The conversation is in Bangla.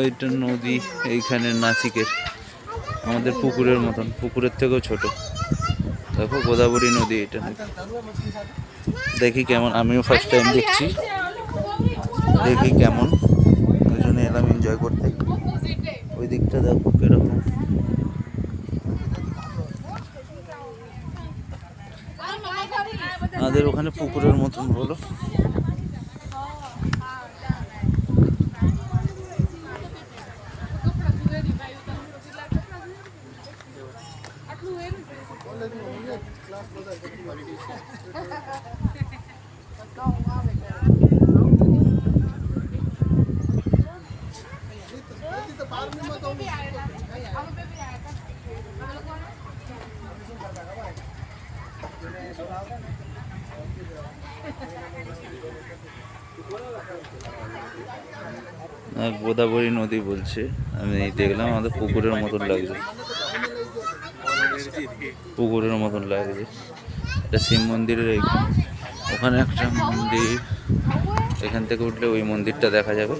এটা নদী, এইখানে নাসিকের আমাদের পুকুরের মতন, পুকুরের থেকেও ছোট। দেখো গোদাবরী নদী এটা। দেখি কেমন, আমিও ফার্স্ট টাইম দেখছি, দেখি কেমন, ওই জন্য এলাম এনজয় করতে। ওই দিকটা দেখো কিরকম। আমাদের ওখানে পুকুরের মতন বলো। গোদাবরী নদী বলছে, আমি দেখলাম আমাদের পুকুরের মতন লাগছে, পুকুরের মতন লাগছে। এটা শিব মন্দিরের ওখানে একটা মন্দির, এখান থেকে উঠলে ওই মন্দিরটা দেখা যাবে।